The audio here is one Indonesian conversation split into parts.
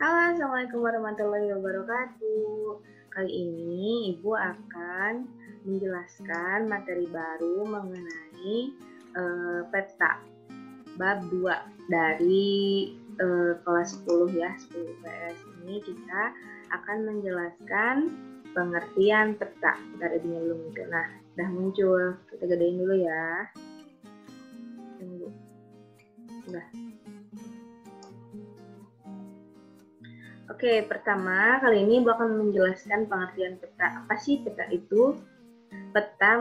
Halo, Assalamualaikum warahmatullahi wabarakatuh. Kali ini Ibu akan menjelaskan materi baru mengenai peta bab 2 dari kelas 10 ya, 10 IPS. Ini kita akan menjelaskan pengertian peta. Bentar, ibunya belum muncul. Nah, udah muncul. Kita gedein dulu ya. Tunggu. Udah. Oke, pertama kali ini Ibu akan menjelaskan pengertian peta. Apa sih peta itu? Peta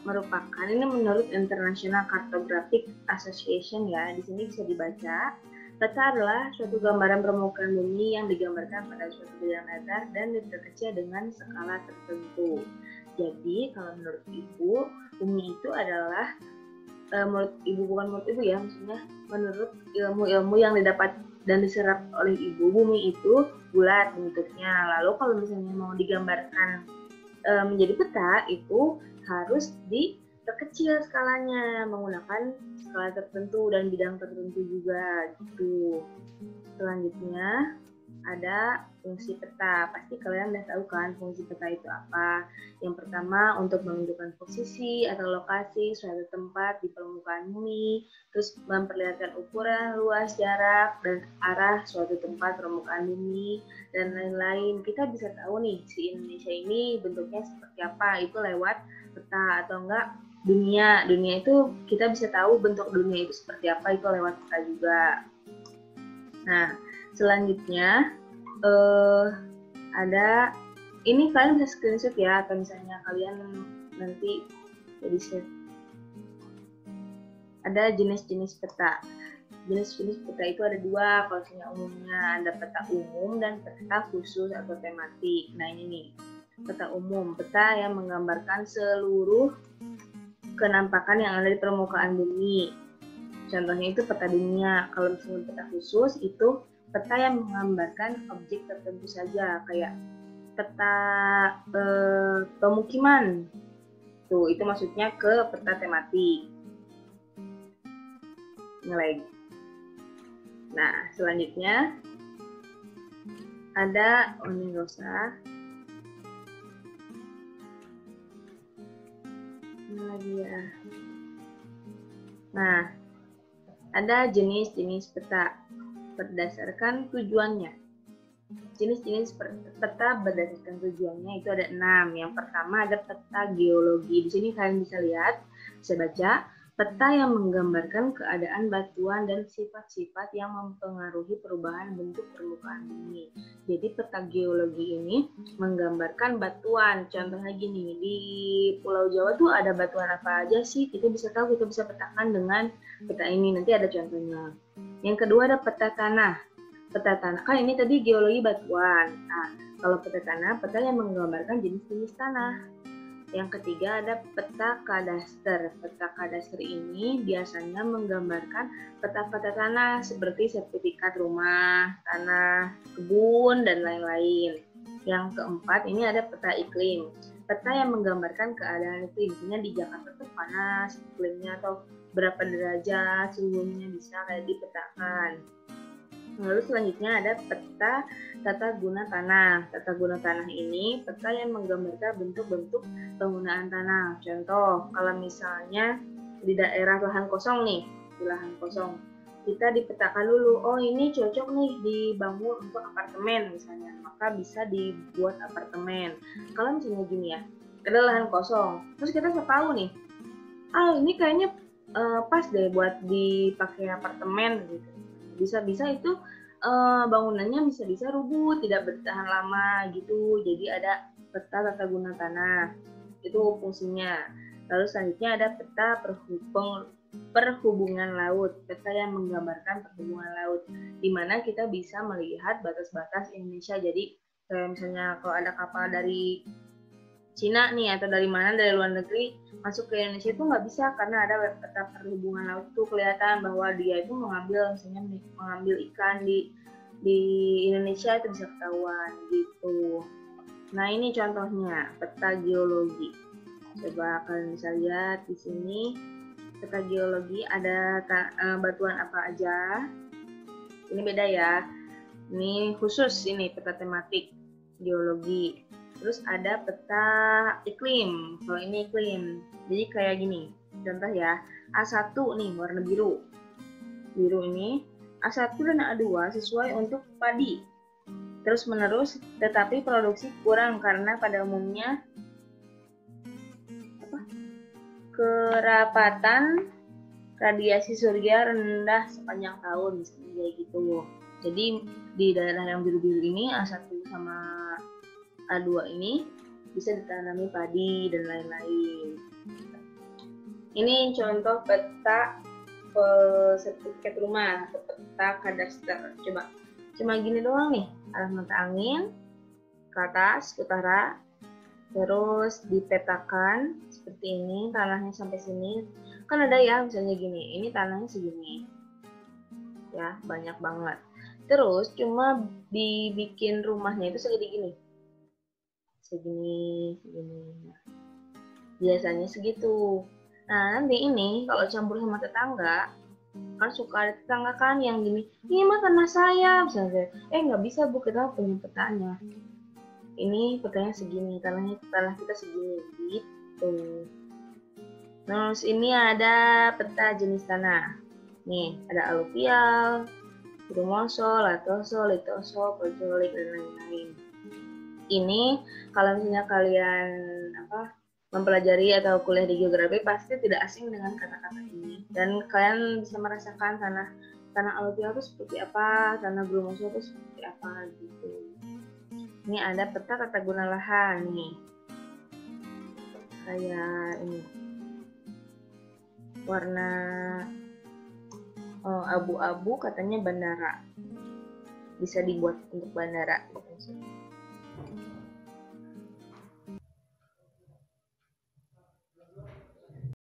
merupakan, ini menurut International Cartographic Association ya, di sini bisa dibaca. Peta adalah suatu gambaran permukaan bumi yang digambarkan pada suatu bidang datar dan diperkecil dengan skala tertentu. Jadi kalau menurut Ibu, bumi itu adalah menurut Ibu, bukan menurut Ibu ya, maksudnya menurut ilmu-ilmu yang didapat dan diserap oleh Ibu, bumi itu bulat bentuknya. Lalu kalau misalnya mau digambarkan menjadi peta, itu harus diperkecil skalanya menggunakan skala tertentu dan bidang tertentu juga gitu. Selanjutnya ada fungsi peta. Pasti kalian udah tahu kan fungsi peta itu apa. Yang pertama untuk menunjukkan posisi atau lokasi suatu tempat di permukaan bumi, terus memperlihatkan ukuran, luas, jarak, dan arah suatu tempat permukaan bumi, dan lain-lain. Kita bisa tahu nih si Indonesia ini bentuknya seperti apa, itu lewat peta. Atau enggak dunia itu kita bisa tahu bentuk dunia itu seperti apa, itu lewat peta juga. Nah, selanjutnya ada, ini kalian bisa screenshot ya, atau misalnya kalian nanti jadi share. Ada jenis-jenis peta. Jenis-jenis peta itu ada dua, kalau misalnya umumnya ada peta umum dan peta khusus atau tematik. Nah ini nih, peta umum, peta yang menggambarkan seluruh kenampakan yang ada di permukaan bumi. Contohnya itu peta dunia. Kalau misalnya peta khusus itu peta yang menggambarkan objek tertentu saja, kayak peta pemukiman. Tuh, itu maksudnya ke peta tematik. Ngelag. Nah, selanjutnya ada Onirosa. Ini lagi ya. Nah, ada jenis-jenis peta berdasarkan tujuannya. Jenis-jenis peta berdasarkan tujuannya itu ada 6. Yang pertama ada peta geologi. Di sini kalian bisa lihat, bisa baca, peta yang menggambarkan keadaan batuan dan sifat-sifat yang mempengaruhi perubahan bentuk permukaan bumi. Jadi peta geologi ini menggambarkan batuan. Contohnya gini, di Pulau Jawa tuh ada batuan apa aja sih? Kita bisa tahu, kita bisa petakan dengan peta ini. Nanti ada contohnya. Yang kedua ada peta tanah. Peta tanah, kan ini tadi geologi batuan. Nah, kalau peta tanah, peta yang menggambarkan jenis-jenis tanah. Yang ketiga ada peta kadaster. Peta kadaster ini biasanya menggambarkan peta-peta tanah seperti sertifikat rumah, tanah, kebun, dan lain-lain. Yang keempat ini ada peta iklim. Peta yang menggambarkan keadaan iklim. Misalnya di Jakarta tuh panas iklimnya, atau berapa derajat suhunya bisa kayak dipetakan. Lalu selanjutnya ada peta tata guna tanah. Tata guna tanah ini peta yang menggambarkan bentuk-bentuk penggunaan tanah. Contoh, kalau misalnya di daerah lahan kosong nih, di lahan kosong, kita dipetakan dulu, oh ini cocok nih dibangun untuk apartemen misalnya, maka bisa dibuat apartemen. Kalau misalnya gini ya, ada lahan kosong, terus kita bisa tahu nih, ini kayaknya pas deh buat dipakai apartemen gitu. Bisa-bisa itu bangunannya bisa-bisa rubuh, tidak bertahan lama gitu. Jadi ada peta tata guna tanah, itu fungsinya. Lalu selanjutnya ada peta perhubungan laut, peta yang menggambarkan perhubungan laut, di mana kita bisa melihat batas-batas Indonesia. Jadi misalnya kalau ada kapal dari Cina nih atau dari mana, dari luar negeri masuk ke Indonesia itu nggak bisa, karena ada peta perhubungan laut tuh kelihatan bahwa dia itu mengambil, misalnya mengambil ikan di Indonesia, itu bisa ketahuan gitu. Nah ini contohnya peta geologi. Coba kalian bisa lihat di sini peta geologi ada batuan apa aja. Ini beda ya. Ini khusus ini peta tematik geologi. Terus ada peta iklim. Kalau ini iklim. Jadi kayak gini. Contoh ya, A1 nih warna biru. Biru ini A1 dan A2 sesuai untuk padi. Terus menerus, tetapi produksi kurang karena pada umumnya kerapatan radiasi surya rendah sepanjang tahun, misalnya kayak gitu. Jadi di daerah yang biru-biru ini A1 sama A2 ini bisa ditanami padi dan lain-lain. Ini contoh peta sertifikat rumah atau peta kadaster. Cuma gini doang nih, arah mata angin ke atas, utara, terus dipetakan seperti ini, tanahnya sampai sini. Kan ada ya misalnya gini, ini tanahnya segini. Ya, banyak banget. Terus cuma dibikin rumahnya itu segede gini. Segini. Biasanya segitu. Nah, nanti ini kalau campur sama tetangga, kan suka ada tetangga kan yang gini, ini mah tanah saya, misalnya, nggak bisa bu, kita punya petanya. Ini petanya segini, tanah kita segini, gitu. Terus ini ada peta jenis tanah. Nih, ada aluvial, grumoso, latoso, litoso, pocolik, dan lain-lain. Ini kalau misalnya kalian mempelajari atau kuliah di geografi pasti tidak asing dengan kata-kata ini, dan kalian bisa merasakan tanah aluvial itu seperti apa, tanah grumoso itu seperti apa gitu. Ini ada peta tata guna lahan nih, kayak ini warna abu-abu, katanya bandara, bisa dibuat untuk bandara.